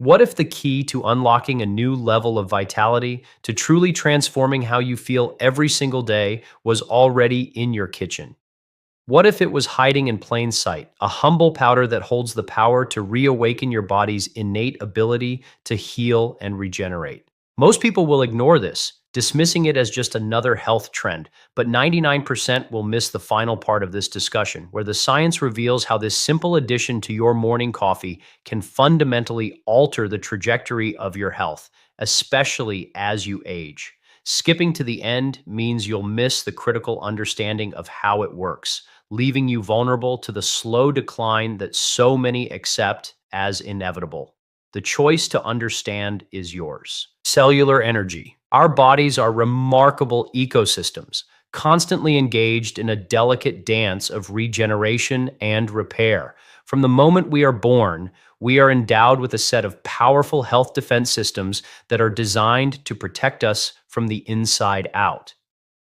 What if the key to unlocking a new level of vitality, to truly transforming how you feel every single day, was already in your kitchen? What if it was hiding in plain sight, a humble powder that holds the power to reawaken your body's innate ability to heal and regenerate? Most people will ignore this, dismissing it as just another health trend, but 99% will miss the final part of this discussion, where the science reveals how this simple addition to your morning coffee can fundamentally alter the trajectory of your health, especially as you age. Skipping to the end means you'll miss the critical understanding of how it works, leaving you vulnerable to the slow decline that so many accept as inevitable. The choice to understand is yours. Cellular energy. Our bodies are remarkable ecosystems, constantly engaged in a delicate dance of regeneration and repair. From the moment we are born, we are endowed with a set of powerful health defense systems that are designed to protect us from the inside out.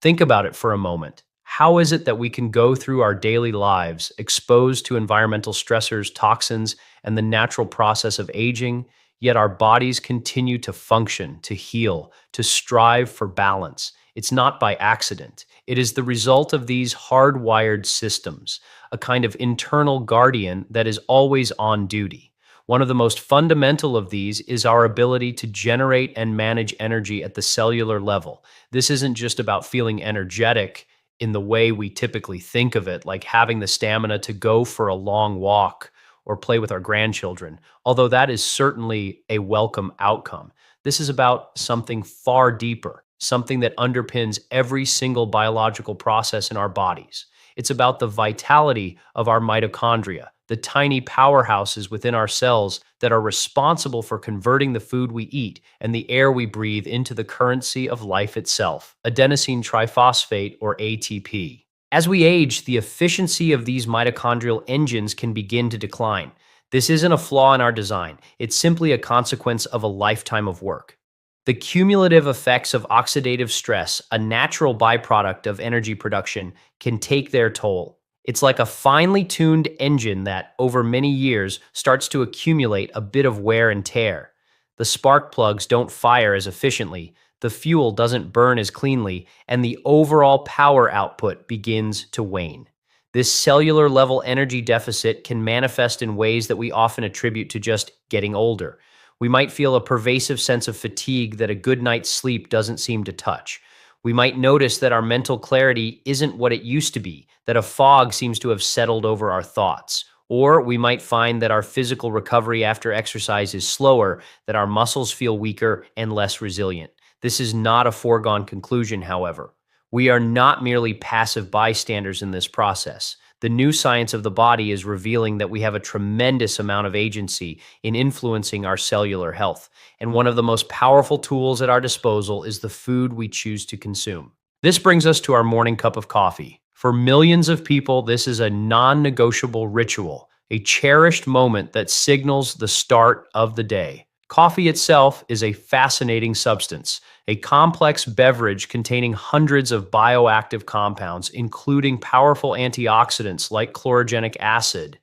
Think about it for a moment. How is it that we can go through our daily lives exposed to environmental stressors, toxins, and the natural process of aging, yet our bodies continue to function, to heal, to strive for balance? It's not by accident. It is the result of these hardwired systems, a kind of internal guardian that is always on duty. One of the most fundamental of these is our ability to generate and manage energy at the cellular level. This isn't just about feeling energetic in the way we typically think of it, like having the stamina to go for a long walk or play with our grandchildren, although that is certainly a welcome outcome. This is about something far deeper, something that underpins every single biological process in our bodies. It's about the vitality of our mitochondria, the tiny powerhouses within our cells that are responsible for converting the food we eat and the air we breathe into the currency of life itself, adenosine triphosphate or ATP. As we age, the efficiency of these mitochondrial engines can begin to decline. This isn't a flaw in our design, it's simply a consequence of a lifetime of work. The cumulative effects of oxidative stress, a natural byproduct of energy production, can take their toll. It's like a finely tuned engine that, over many years, starts to accumulate a bit of wear and tear. The spark plugs don't fire as efficiently, the fuel doesn't burn as cleanly, and the overall power output begins to wane. This cellular level energy deficit can manifest in ways that we often attribute to just getting older. We might feel a pervasive sense of fatigue that a good night's sleep doesn't seem to touch. We might notice that our mental clarity isn't what it used to be, that a fog seems to have settled over our thoughts. Or we might find that our physical recovery after exercise is slower, that our muscles feel weaker and less resilient. This is not a foregone conclusion, however. We are not merely passive bystanders in this process. The new science of the body is revealing that we have a tremendous amount of agency in influencing our cellular health, and one of the most powerful tools at our disposal is the food we choose to consume. This brings us to our morning cup of coffee. For millions of people, this is a non-negotiable ritual, a cherished moment that signals the start of the day. Coffee itself is a fascinating substance, a complex beverage containing hundreds of bioactive compounds, including powerful antioxidants like chlorogenic acid.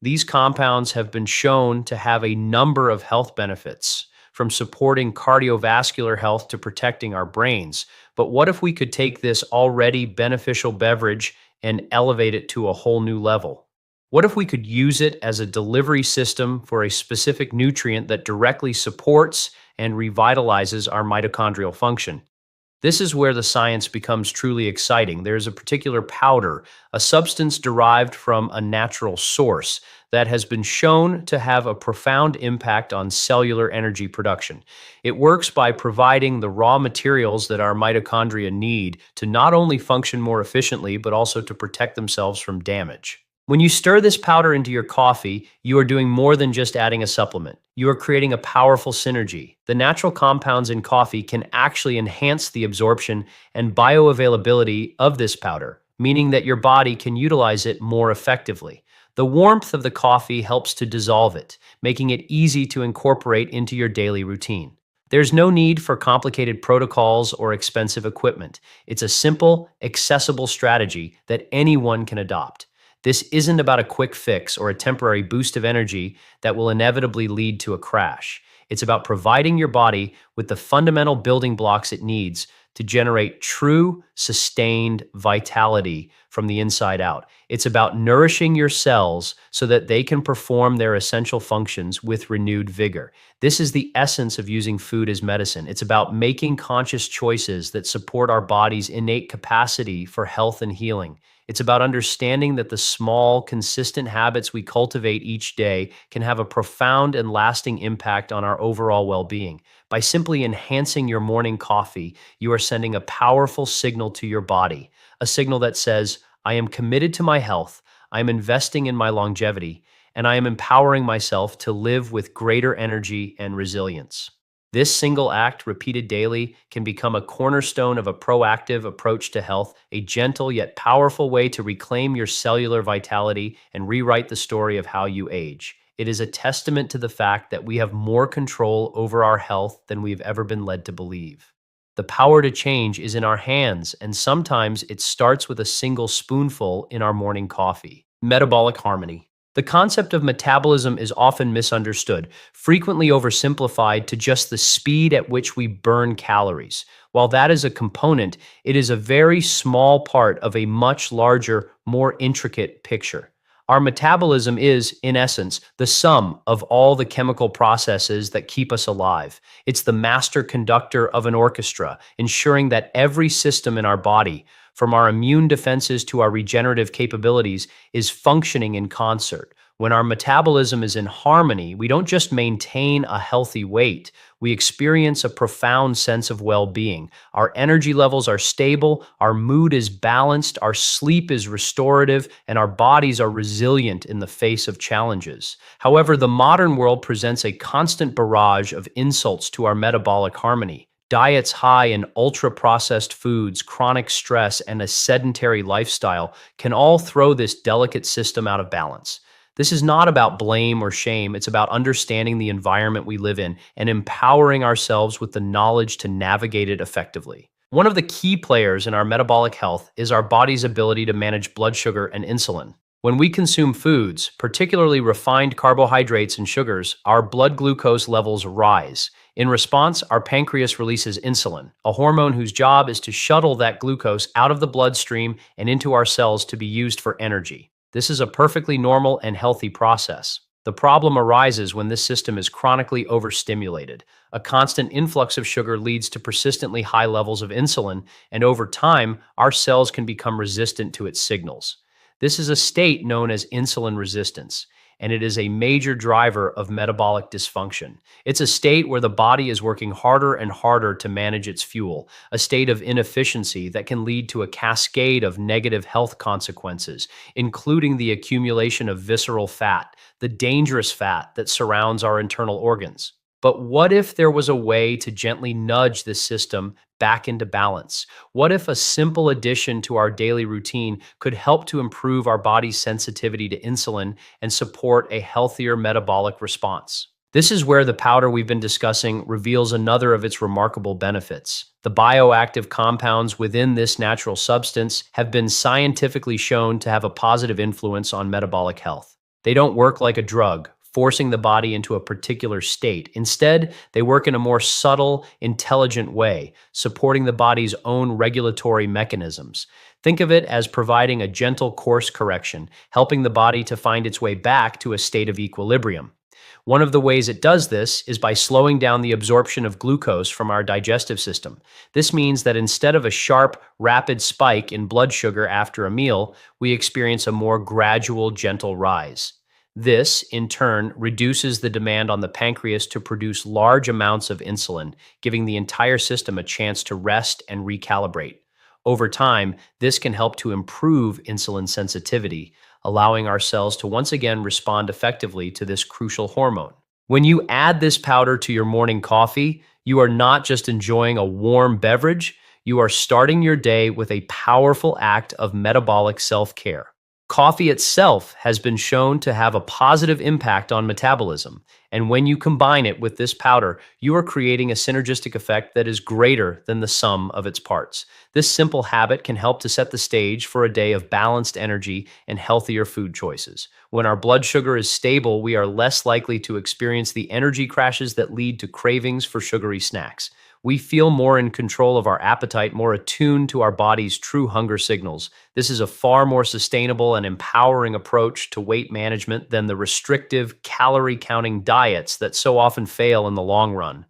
These compounds have been shown to have a number of health benefits, from supporting cardiovascular health to protecting our brains. But what if we could take this already beneficial beverage and elevate it to a whole new level? What if we could use it as a delivery system for a specific nutrient that directly supports and revitalizes our mitochondrial function? This is where the science becomes truly exciting. There is a particular powder, a substance derived from a natural source, that has been shown to have a profound impact on cellular energy production. It works by providing the raw materials that our mitochondria need to not only function more efficiently, but also to protect themselves from damage. When you stir this powder into your coffee, you are doing more than just adding a supplement. You are creating a powerful synergy. The natural compounds in coffee can actually enhance the absorption and bioavailability of this powder, meaning that your body can utilize it more effectively. The warmth of the coffee helps to dissolve it, making it easy to incorporate into your daily routine. There's no need for complicated protocols or expensive equipment. It's a simple, accessible strategy that anyone can adopt. This isn't about a quick fix or a temporary boost of energy that will inevitably lead to a crash. It's about providing your body with the fundamental building blocks it needs to generate true, sustained vitality from the inside out. It's about nourishing your cells so that they can perform their essential functions with renewed vigor. This is the essence of using food as medicine. It's about making conscious choices that support our body's innate capacity for health and healing. It's about understanding that the small, consistent habits we cultivate each day can have a profound and lasting impact on our overall well being. By simply enhancing your morning coffee, you are sending a powerful signal to your body, a signal that says, I am committed to my health, I am investing in my longevity, and I am empowering myself to live with greater energy and resilience. This single act, repeated daily, can become a cornerstone of a proactive approach to health, a gentle yet powerful way to reclaim your cellular vitality and rewrite the story of how you age. It is a testament to the fact that we have more control over our health than we've ever been led to believe. The power to change is in our hands, and sometimes it starts with a single spoonful in our morning coffee. Metabolic harmony. The concept of metabolism is often misunderstood, frequently oversimplified to just the speed at which we burn calories. While that is a component, it is a very small part of a much larger, more intricate picture. Our metabolism is, in essence, the sum of all the chemical processes that keep us alive. It's the master conductor of an orchestra, ensuring that every system in our body, from our immune defenses to our regenerative capabilities, is functioning in concert. When our metabolism is in harmony, we don't just maintain a healthy weight, we experience a profound sense of well-being. Our energy levels are stable, our mood is balanced, our sleep is restorative, and our bodies are resilient in the face of challenges. However, the modern world presents a constant barrage of insults to our metabolic harmony. Diets high in ultra-processed foods, chronic stress, and a sedentary lifestyle can all throw this delicate system out of balance. This is not about blame or shame. It's about understanding the environment we live in and empowering ourselves with the knowledge to navigate it effectively. One of the key players in our metabolic health is our body's ability to manage blood sugar and insulin. When we consume foods, particularly refined carbohydrates and sugars, our blood glucose levels rise. In response, our pancreas releases insulin, a hormone whose job is to shuttle that glucose out of the bloodstream and into our cells to be used for energy. This is a perfectly normal and healthy process. The problem arises when this system is chronically overstimulated. A constant influx of sugar leads to persistently high levels of insulin, and over time, our cells can become resistant to its signals. This is a state known as insulin resistance, and it is a major driver of metabolic dysfunction. It's a state where the body is working harder and harder to manage its fuel, a state of inefficiency that can lead to a cascade of negative health consequences, including the accumulation of visceral fat, the dangerous fat that surrounds our internal organs. But what if there was a way to gently nudge this system back into balance? What if a simple addition to our daily routine could help to improve our body's sensitivity to insulin and support a healthier metabolic response? This is where the powder we've been discussing reveals another of its remarkable benefits. The bioactive compounds within this natural substance have been scientifically shown to have a positive influence on metabolic health. They don't work like a drug, forcing the body into a particular state. Instead, they work in a more subtle, intelligent way, supporting the body's own regulatory mechanisms. Think of it as providing a gentle course correction, helping the body to find its way back to a state of equilibrium. One of the ways it does this is by slowing down the absorption of glucose from our digestive system. This means that instead of a sharp, rapid spike in blood sugar after a meal, we experience a more gradual, gentle rise. This, in turn, reduces the demand on the pancreas to produce large amounts of insulin, giving the entire system a chance to rest and recalibrate. Over time, this can help to improve insulin sensitivity, allowing our cells to once again respond effectively to this crucial hormone. When you add this powder to your morning coffee, you are not just enjoying a warm beverage, you are starting your day with a powerful act of metabolic self-care. Coffee itself has been shown to have a positive impact on metabolism, and when you combine it with this powder, you are creating a synergistic effect that is greater than the sum of its parts. This simple habit can help to set the stage for a day of balanced energy and healthier food choices. When our blood sugar is stable, we are less likely to experience the energy crashes that lead to cravings for sugary snacks. We feel more in control of our appetite, more attuned to our body's true hunger signals. This is a far more sustainable and empowering approach to weight management than the restrictive, calorie counting diets that so often fail in the long run.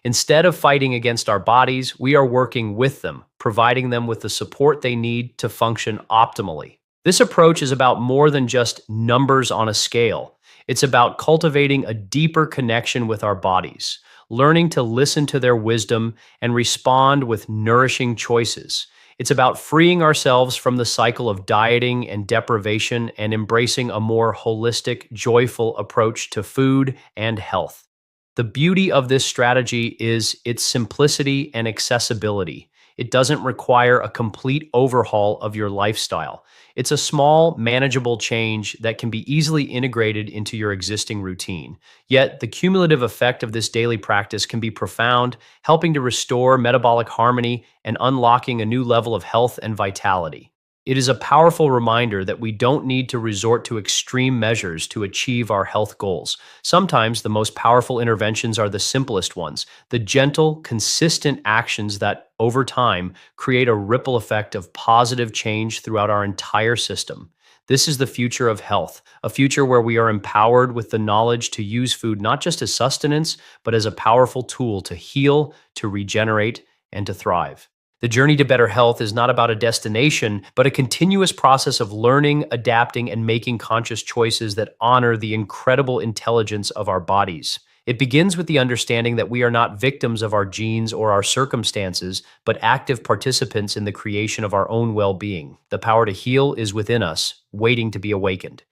Instead of fighting against our bodies, we are working with them, providing them with the support they need to function optimally. This approach is about more than just numbers on a scale. It's about cultivating a deeper connection with our bodies, learning to listen to their wisdom and respond with nourishing choices. It's about freeing ourselves from the cycle of dieting and deprivation and embracing a more holistic, joyful approach to food and health. The beauty of this strategy is its simplicity and accessibility. It doesn't require a complete overhaul of your lifestyle. It's a small, manageable change that can be easily integrated into your existing routine. Yet, the cumulative effect of this daily practice can be profound, helping to restore metabolic harmony and unlocking a new level of health and vitality. It is a powerful reminder that we don't need to resort to extreme measures to achieve our health goals. Sometimes the most powerful interventions are the simplest ones, the gentle, consistent actions that, over time, create a ripple effect of positive change throughout our entire system. This is the future of health, a future where we are empowered with the knowledge to use food not just as sustenance, but as a powerful tool to heal, to regenerate, and to thrive. The journey to better health is not about a destination, but a continuous process of learning, adapting, and making conscious choices that honor the incredible intelligence of our bodies. It begins with the understanding that we are not victims of our genes or our circumstances, but active participants in the creation of our own well-being. The power to heal is within us, waiting to be awakened.